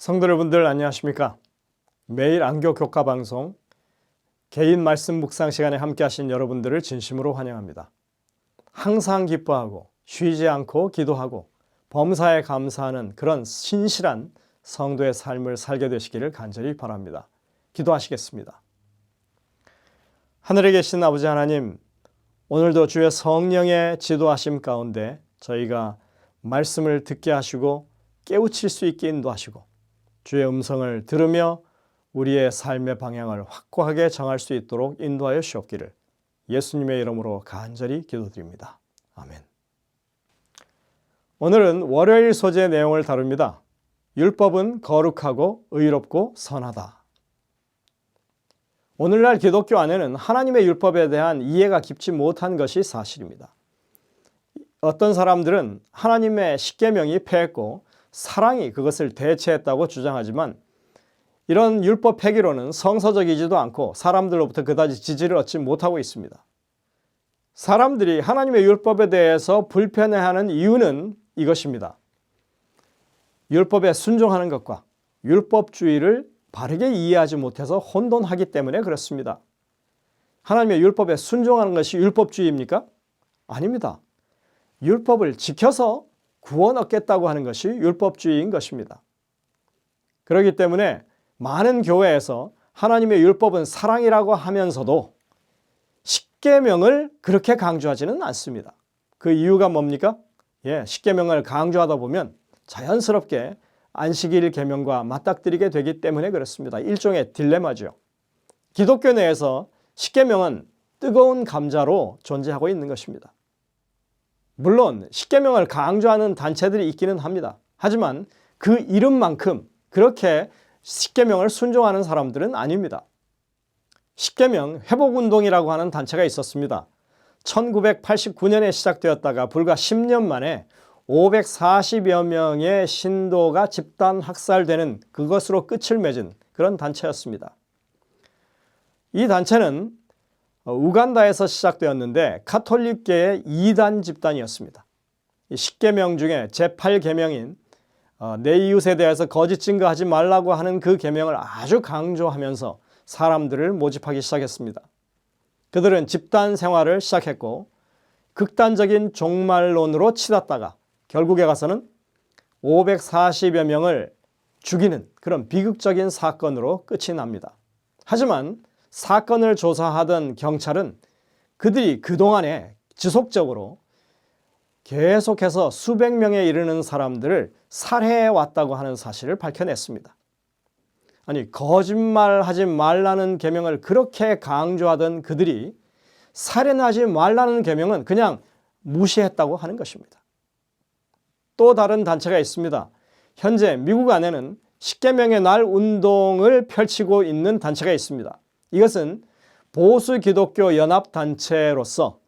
성도 여러분들 안녕하십니까? 매일 안교 교과 방송 개인 말씀 묵상 시간에 함께 하신 여러분들을 진심으로 환영합니다. 항상 기뻐하고 쉬지 않고 기도하고 범사에 감사하는 그런 신실한 성도의 삶을 살게 되시기를 간절히 바랍니다. 기도하시겠습니다. 하늘에 계신 아버지 하나님, 오늘도 주의 성령의 지도하심 가운데 저희가 말씀을 듣게 하시고 깨우칠 수 있게 인도하시고 주의 음성을 들으며 우리의 삶의 방향을 확고하게 정할 수 있도록 인도하여 주옵기를 예수님의 이름으로 간절히 기도드립니다. 아멘. 오늘은 월요일 소재 내용을 다룹니다. 율법은 거룩하고 의롭고 선하다. 오늘날 기독교 안에는 하나님의 율법에 대한 이해가 깊지 못한 것이 사실입니다. 어떤 사람들은 하나님의 십계명이 패했고 사랑이 그것을 대체했다고 주장하지만 이런 율법 폐기로는 성서적이지도 않고 사람들로부터 그다지 지지를 얻지 못하고 있습니다. 사람들이 하나님의 율법에 대해서 불편해하는 이유는 이것입니다. 율법에 순종하는 것과 율법주의를 바르게 이해하지 못해서 혼돈하기 때문에 그렇습니다. 하나님의 율법에 순종하는 것이 율법주의입니까? 아닙니다. 율법을 지켜서 구원 얻겠다고 하는 것이 율법주의인 것입니다. 그렇기 때문에 많은 교회에서 하나님의 율법은 사랑이라고 하면서도 십계명을 그렇게 강조하지는 않습니다. 그 이유가 뭡니까? 십계명을 강조하다 보면 자연스럽게 안식일 계명과 맞닥뜨리게 되기 때문에 그렇습니다. 일종의 딜레마죠. 기독교 내에서 십계명은 뜨거운 감자로 존재하고 있는 것입니다. 물론 십계명을 강조하는 단체들이 있기는 합니다. 하지만 그 이름만큼 그렇게 십계명을 순종하는 사람들은 아닙니다. 십계명 회복운동이라고 하는 단체가 있었습니다. 1989년에 시작되었다가 불과 10년 만에 540여 명의 신도가 집단 학살되는 그것으로 끝을 맺은 그런 단체였습니다. 이 단체는 우간다에서 시작되었는데 카톨릭계의 2단 집단이었습니다. 십계명 중에 제8계명인 내 이웃에 대해서 거짓 증거하지 말라고 하는 그 계명을 아주 강조하면서 사람들을 모집하기 시작했습니다. 그들은 집단 생활을 시작했고 극단적인 종말론으로 치닫다가 결국에 가서는 540여 명을 죽이는 그런 비극적인 사건으로 끝이 납니다. 하지만 사건을 조사하던 경찰은 그들이 그동안에 지속적으로 계속해서 수백 명에 이르는 사람들을 살해해 왔다고 하는 사실을 밝혀냈습니다. 아니, 거짓말하지 말라는 계명을 그렇게 강조하던 그들이 살인하지 말라는 계명은 그냥 무시했다고 하는 것입니다. 또 다른 단체가 있습니다. 현재 미국 안에는 십계명의 날 운동을 펼치고 있는 단체가 있습니다. 이것은 보수 기독교 연합단체로서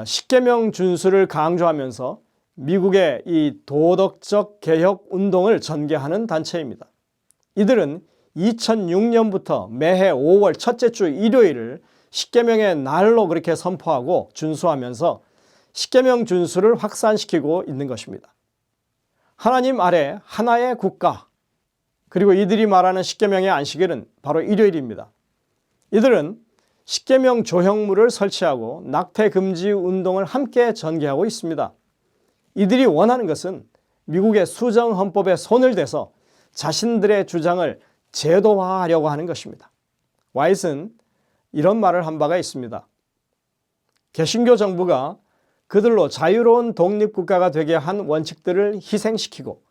십계명 준수를 강조하면서 미국의 이 도덕적 개혁 운동을 전개하는 단체입니다. 이들은 2006년부터 매해 5월 첫째 주 일요일을 십계명의 날로 그렇게 선포하고 준수하면서 십계명 준수를 확산시키고 있는 것입니다. 하나님 아래 하나의 국가, 그리고 이들이 말하는 십계명의 안식일은 바로 일요일입니다. 이들은 십계명 조형물을 설치하고 낙태 금지 운동을 함께 전개하고 있습니다. 이들이 원하는 것은 미국의 수정 헌법에 손을 대서 자신들의 주장을 제도화하려고 하는 것입니다. 와이트는 이런 말을 한 바가 있습니다. 개신교 정부가 그들로 자유로운 독립국가가 되게 한 원칙들을 희생시키고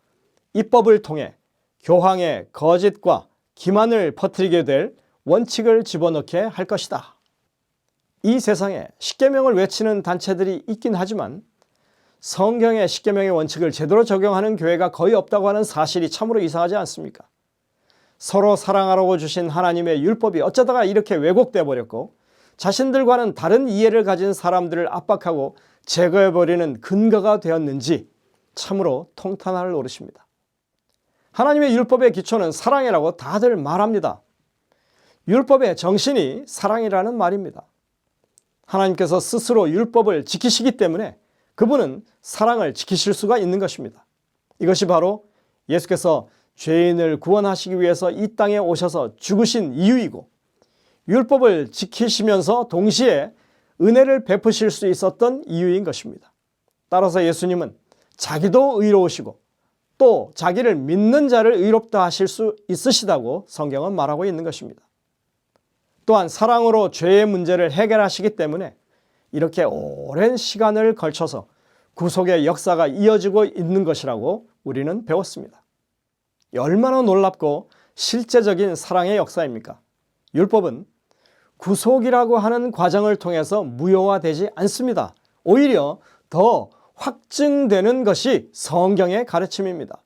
입법을 통해 교황의 거짓과 기만을 퍼뜨리게 될 원칙을 집어넣게 할 것이다. 이 세상에 십계명을 외치는 단체들이 있긴 하지만 성경의 십계명의 원칙을 제대로 적용하는 교회가 거의 없다고 하는 사실이 참으로 이상하지 않습니까? 서로 사랑하라고 주신 하나님의 율법이 어쩌다가 이렇게 왜곡되어 버렸고 자신들과는 다른 이해를 가진 사람들을 압박하고 제거해버리는 근거가 되었는지 참으로 통탄할 노릇입니다. 하나님의 율법의 기초는 사랑이라고 다들 말합니다. 율법의 정신이 사랑이라는 말입니다. 하나님께서 스스로 율법을 지키시기 때문에 그분은 사랑을 지키실 수가 있는 것입니다. 이것이 바로 예수께서 죄인을 구원하시기 위해서 이 땅에 오셔서 죽으신 이유이고, 율법을 지키시면서 동시에 은혜를 베푸실 수 있었던 이유인 것입니다. 따라서 예수님은 자기도 의로우시고 또 자기를 믿는 자를 의롭다 하실 수 있으시다고 성경은 말하고 있는 것입니다. 또한 사랑으로 죄의 문제를 해결하시기 때문에 이렇게 오랜 시간을 걸쳐서 구속의 역사가 이어지고 있는 것이라고 우리는 배웠습니다. 얼마나 놀랍고 실제적인 사랑의 역사입니까? 율법은 구속이라고 하는 과정을 통해서 무효화되지 않습니다. 오히려 더 확증되는 것이 성경의 가르침입니다.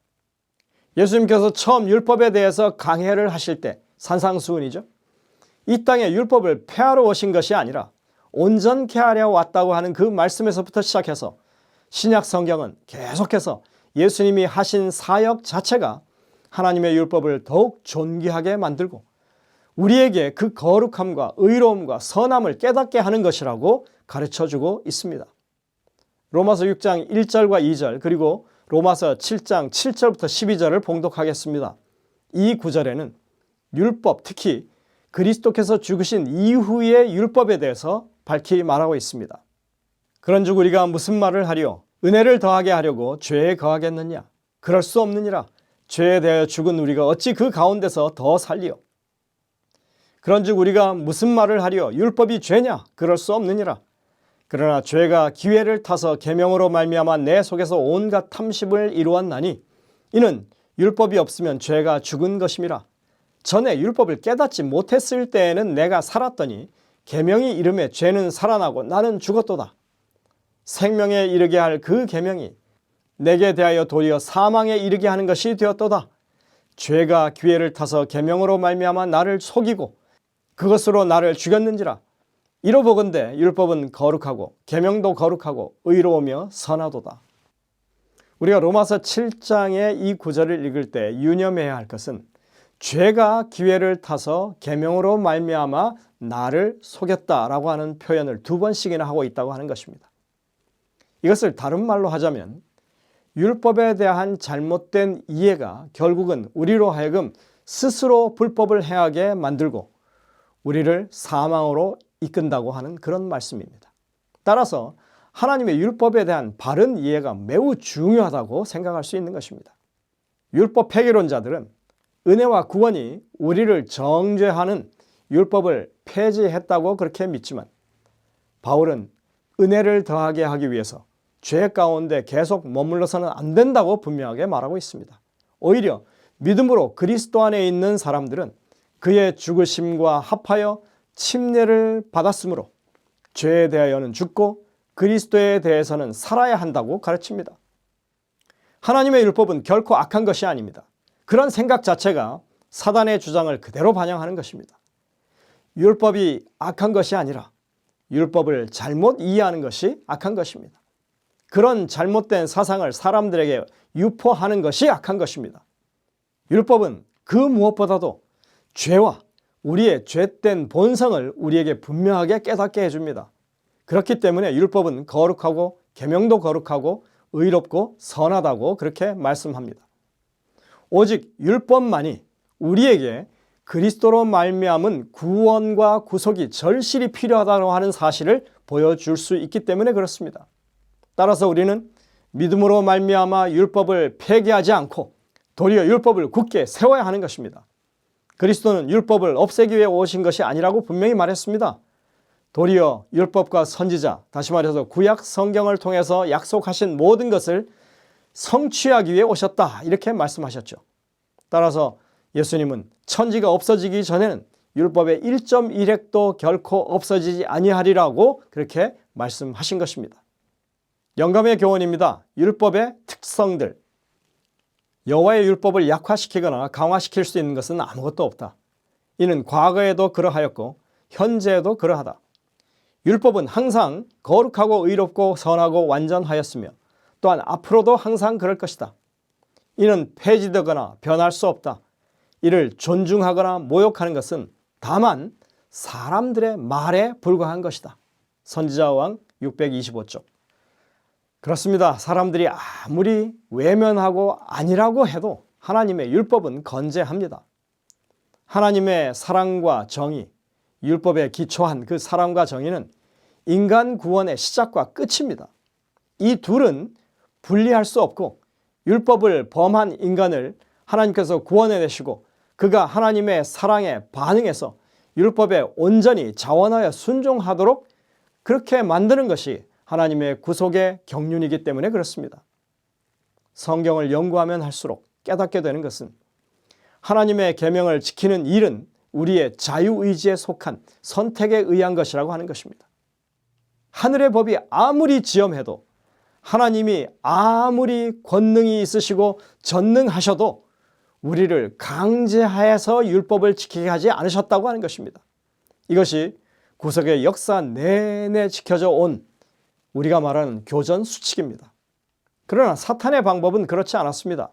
예수님께서 처음 율법에 대해서 강해를 하실 때, 산상수훈이죠, 이 땅에 율법을 폐하러 오신 것이 아니라 온전케 하려 왔다고 하는 그 말씀에서부터 시작해서 신약 성경은 계속해서 예수님이 하신 사역 자체가 하나님의 율법을 더욱 존귀하게 만들고 우리에게 그 거룩함과 의로움과 선함을 깨닫게 하는 것이라고 가르쳐주고 있습니다. 로마서 6장 1절과 2절, 그리고 로마서 7장 7절부터 12절을 봉독하겠습니다. 이 구절에는 율법, 특히 그리스도께서 죽으신 이후의 율법에 대해서 밝히 말하고 있습니다. 그런즉 우리가 무슨 말을 하리요? 은혜를 더하게 하려고 죄에 거하겠느냐? 그럴 수 없느니라. 죄에 대하여 죽은 우리가 어찌 그 가운데서 더 살리요? 그런즉 우리가 무슨 말을 하리요? 율법이 죄냐? 그럴 수 없느니라. 그러나 죄가 기회를 타서 계명으로 말미암아 내 속에서 온갖 탐심을 이루었나니 이는 율법이 없으면 죄가 죽은 것임이라. 전에 율법을 깨닫지 못했을 때에는 내가 살았더니 계명이 이름에 죄는 살아나고 나는 죽었도다. 생명에 이르게 할 그 계명이 내게 대하여 도리어 사망에 이르게 하는 것이 되었도다. 죄가 기회를 타서 계명으로 말미암아 나를 속이고 그것으로 나를 죽였는지라. 이로보건대 율법은 거룩하고 계명도 거룩하고 의로우며 선하도다. 우리가 로마서 7장의 이 구절을 읽을 때 유념해야 할 것은 죄가 기회를 타서 계명으로 말미암아 나를 속였다라고 하는 표현을 2번씩이나 하고 있다고 하는 것입니다. 이것을 다른 말로 하자면 율법에 대한 잘못된 이해가 결국은 우리로 하여금 스스로 불법을 행하게 만들고 우리를 사망으로 이끈다고 하는 그런 말씀입니다. 따라서 하나님의 율법에 대한 바른 이해가 매우 중요하다고 생각할 수 있는 것입니다. 율법 폐기론자들은 은혜와 구원이 우리를 정죄하는 율법을 폐지했다고 그렇게 믿지만 바울은 은혜를 더하게 하기 위해서 죄 가운데 계속 머물러서는 안 된다고 분명하게 말하고 있습니다. 오히려 믿음으로 그리스도 안에 있는 사람들은 그의 죽으심과 합하여 침례를 받았으므로 죄에 대하여는 죽고 그리스도에 대해서는 살아야 한다고 가르칩니다. 하나님의 율법은 결코 악한 것이 아닙니다. 그런 생각 자체가 사단의 주장을 그대로 반영하는 것입니다. 율법이 악한 것이 아니라 율법을 잘못 이해하는 것이 악한 것입니다. 그런 잘못된 사상을 사람들에게 유포하는 것이 악한 것입니다. 율법은 그 무엇보다도 죄와 우리의 죄된 본성을 우리에게 분명하게 깨닫게 해줍니다. 그렇기 때문에 율법은 거룩하고 계명도 거룩하고 의롭고 선하다고 그렇게 말씀합니다. 오직 율법만이 우리에게 그리스도로 말미암은 구원과 구속이 절실히 필요하다고 하는 사실을 보여줄 수 있기 때문에 그렇습니다. 따라서 우리는 믿음으로 말미암아 율법을 폐기하지 않고 도리어 율법을 굳게 세워야 하는 것입니다. 그리스도는 율법을 없애기 위해 오신 것이 아니라고 분명히 말했습니다. 도리어 율법과 선지자, 다시 말해서 구약 성경을 통해서 약속하신 모든 것을 성취하기 위해 오셨다, 이렇게 말씀하셨죠. 따라서 예수님은 천지가 없어지기 전에는 율법의 1.1획도 결코 없어지지 아니하리라고 그렇게 말씀하신 것입니다. 영감의 교훈입니다. 율법의 특성들. 여호와의 율법을 약화시키거나 강화시킬 수 있는 것은 아무것도 없다. 이는 과거에도 그러하였고 현재에도 그러하다. 율법은 항상 거룩하고 의롭고 선하고 완전하였으며 또한 앞으로도 항상 그럴 것이다. 이는 폐지되거나 변할 수 없다. 이를 존중하거나 모욕하는 것은 다만 사람들의 말에 불과한 것이다. 선지자왕 625쪽. 그렇습니다. 사람들이 아무리 외면하고 아니라고 해도 하나님의 율법은 건재합니다. 하나님의 사랑과 정의, 율법에 기초한 그 사랑과 정의는 인간 구원의 시작과 끝입니다. 이 둘은 분리할 수 없고 율법을 범한 인간을 하나님께서 구원해내시고 그가 하나님의 사랑에 반응해서 율법에 온전히 자원하여 순종하도록 그렇게 만드는 것이 하나님의 구속의 경륜이기 때문에 그렇습니다. 성경을 연구하면 할수록 깨닫게 되는 것은 하나님의 계명을 지키는 일은 우리의 자유의지에 속한 선택에 의한 것이라고 하는 것입니다. 하늘의 법이 아무리 지엄해도 하나님이 아무리 권능이 있으시고 전능하셔도 우리를 강제하여서 율법을 지키게 하지 않으셨다고 하는 것입니다. 이것이 구속의 역사 내내 지켜져 온 우리가 말하는 교전 수칙입니다. 그러나 사탄의 방법은 그렇지 않았습니다.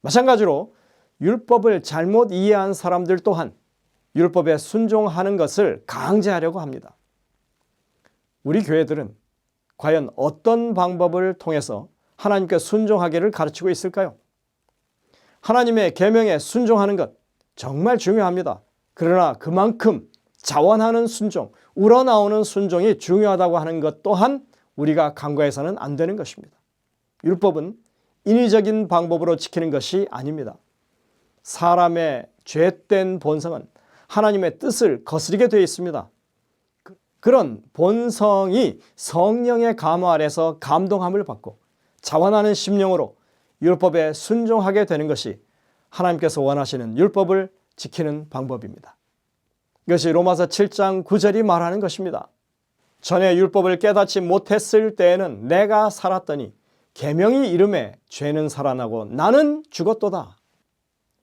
마찬가지로 율법을 잘못 이해한 사람들 또한 율법에 순종하는 것을 강제하려고 합니다. 우리 교회들은 과연 어떤 방법을 통해서 하나님께 순종하기를 가르치고 있을까요? 하나님의 계명에 순종하는 것 정말 중요합니다. 그러나 그만큼 자원하는 순종, 우러나오는 순종이 중요하다고 하는 것 또한 우리가 간과해서는 안 되는 것입니다. 율법은 인위적인 방법으로 지키는 것이 아닙니다. 사람의 죄된 본성은 하나님의 뜻을 거스르게 되어 있습니다. 그런 본성이 성령의 감화 아래서 감동함을 받고 자원하는 심령으로 율법에 순종하게 되는 것이 하나님께서 원하시는 율법을 지키는 방법입니다. 이것이 로마서 7장 9절이 말하는 것입니다. 전에 율법을 깨닫지 못했을 때에는 내가 살았더니 계명이 이름에 죄는 살아나고 나는 죽었도다.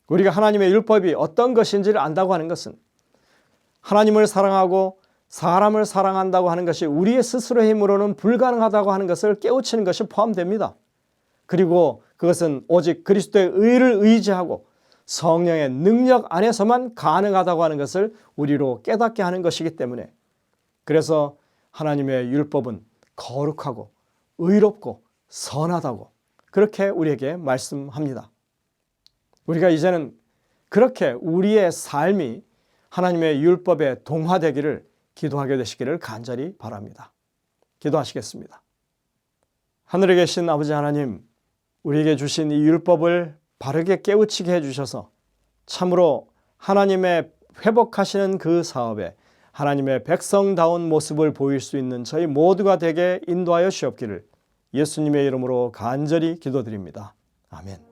우리가 하나님의 율법이 어떤 것인지를 안다고 하는 것은 하나님을 사랑하고 사람을 사랑한다고 하는 것이 우리의 스스로의 힘으로는 불가능하다고 하는 것을 깨우치는 것이 포함됩니다. 그리고 그것은 오직 그리스도의 의를 의지하고 성령의 능력 안에서만 가능하다고 하는 것을 우리로 깨닫게 하는 것이기 때문에 그래서 하나님의 율법은 거룩하고 의롭고 선하다고 그렇게 우리에게 말씀합니다. 우리가 이제는 그렇게 우리의 삶이 하나님의 율법에 동화되기를 기도하게 되시기를 간절히 바랍니다. 기도하시겠습니다. 하늘에 계신 아버지 하나님, 우리에게 주신 이 율법을 바르게 깨우치게 해주셔서 참으로 하나님의 회복하시는 그 사업에 하나님의 백성다운 모습을 보일 수 있는 저희 모두가 되게 인도하여 주옵기를 예수님의 이름으로 간절히 기도드립니다. 아멘.